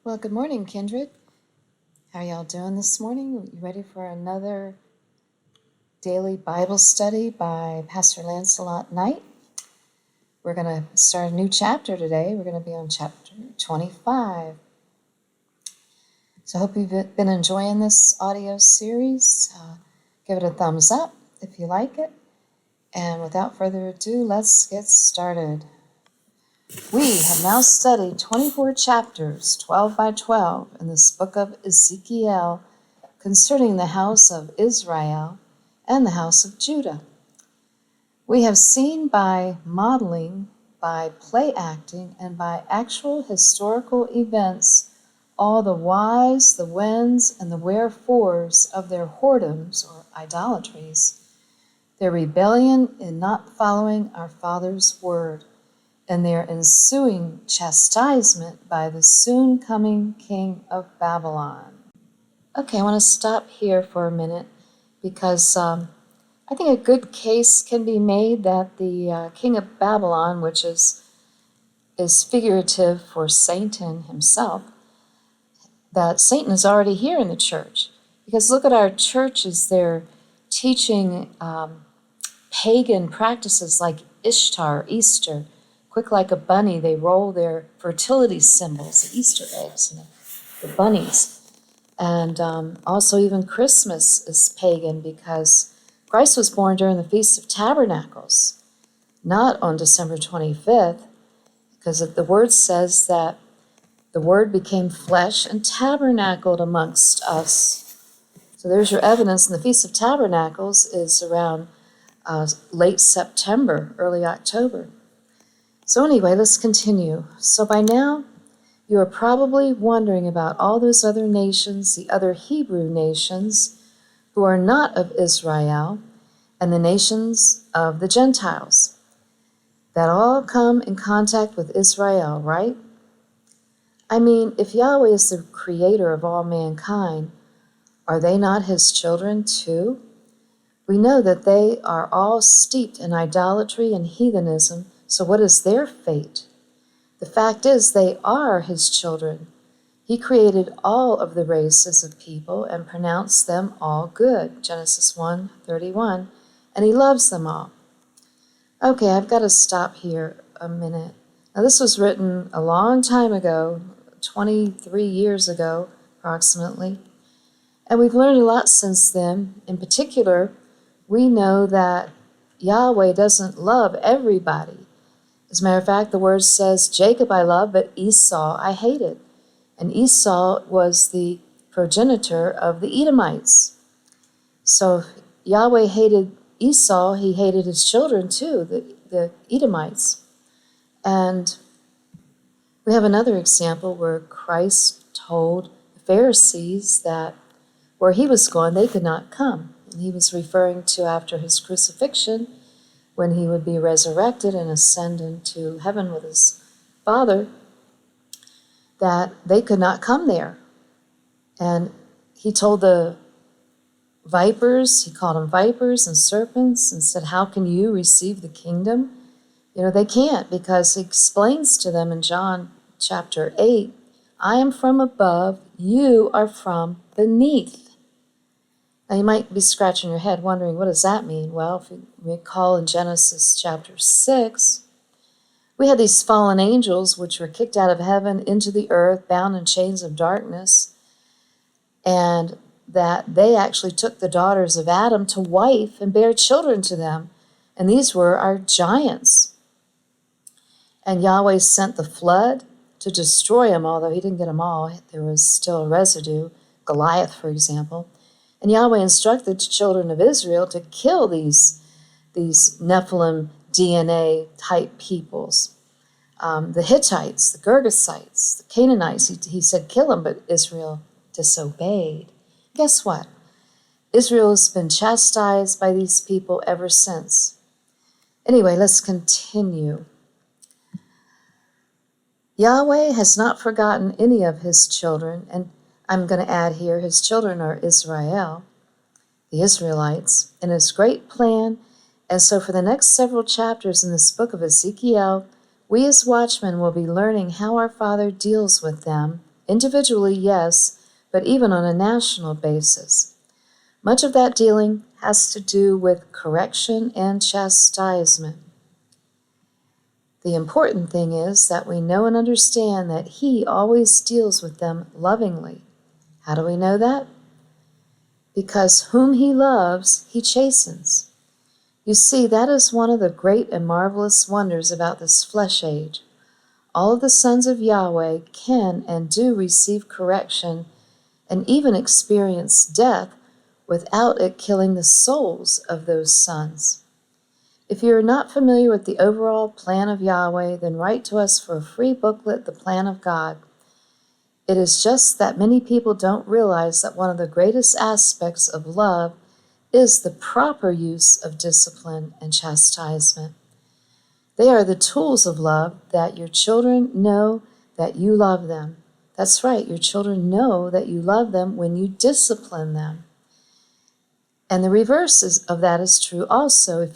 Well, good morning, Kindred. How are y'all doing this morning? You ready for another daily Bible study by Pastor Lancelot Knight? We're going to start a new chapter today. We're going to be on chapter 25. So I hope you've been enjoying this audio series. Give it a thumbs up if you like it. And without further ado, let's get started. We have now studied 24 chapters, 12 by 12, in this book of Ezekiel concerning the house of Israel and the house of Judah. We have seen by modeling, by play acting, and by actual historical events all the whys, the whens, and the wherefores of their whoredoms or idolatries, their rebellion in not following our Father's word, and their ensuing chastisement by the soon coming king of Babylon. Okay, I want to stop here for a minute because I think a good case can be made that the king of Babylon, which is figurative for Satan himself, that Satan is already here in the church. Because look at our churches, they're teaching pagan practices like Ishtar, Easter. Quick like a bunny, they roll their fertility symbols, the Easter eggs, and the bunnies. And also even Christmas is pagan because Christ was born during the Feast of Tabernacles, not on December 25th, because the word says that the Word became flesh and tabernacled amongst us. So there's your evidence, and the Feast of Tabernacles is around late September, early October. So anyway, let's continue. So by now, you are probably wondering about all those other nations, the other Hebrew nations, who are not of Israel, and the nations of the Gentiles, that all come in contact with Israel, right? I mean, if Yahweh is the creator of all mankind, are they not his children too? We know that they are all steeped in idolatry and heathenism. So what is their fate? The fact is they are his children. He created all of the races of people and pronounced them all good, Genesis 1:31, and he loves them all. Okay, I've got to stop here a minute. Now this was written a long time ago, 23 years ago approximately, and we've learned a lot since then. In particular, we know that Yahweh doesn't love everybody. As a matter of fact, the word says, Jacob I love, but Esau I hated. And Esau was the progenitor of the Edomites. So if Yahweh hated Esau, he hated his children too, the Edomites. And we have another example where Christ told the Pharisees that where he was going, they could not come. And he was referring to after his crucifixion, when he would be resurrected and ascend into heaven with his Father, that they could not come there. And he told the vipers, he called them vipers and serpents, and said, how can you receive the kingdom? You know, they can't, because he explains to them in John chapter 8, I am from above, you are from beneath. Now you might be scratching your head wondering, what does that mean? Well, if you recall in Genesis chapter 6, we had these fallen angels which were kicked out of heaven into the earth, bound in chains of darkness, and that they actually took the daughters of Adam to wife and bear children to them. And these were our giants. And Yahweh sent the flood to destroy them, although he didn't get them all. There was still a residue, Goliath, for example. And Yahweh instructed the children of Israel to kill these Nephilim DNA type peoples. The Hittites, the Girgasites, the Canaanites, he said kill them, but Israel disobeyed. Guess what? Israel has been chastised by these people ever since. Anyway, let's continue. Yahweh has not forgotten any of his children, and I'm going to add here, his children are Israel, the Israelites, in his great plan. And so for the next several chapters in this book of Ezekiel, we as watchmen will be learning how our Father deals with them Individually, yes, but even on a national basis. Much of that dealing has to do with correction and chastisement. The important thing is that we know and understand that He always deals with them lovingly. How do we know that? Because whom He loves, He chastens. You see, that is one of the great and marvelous wonders about this flesh age. All of the sons of Yahweh can and do receive correction and even experience death without it killing the souls of those sons. If you are not familiar with the overall plan of Yahweh, then write to us for a free booklet, The Plan of God. It is just that many people don't realize that one of the greatest aspects of love is the proper use of discipline and chastisement. They are the tools of love that your children know that you love them. That's right, your children know that you love them when you discipline them. And the reverse of that is true also. If you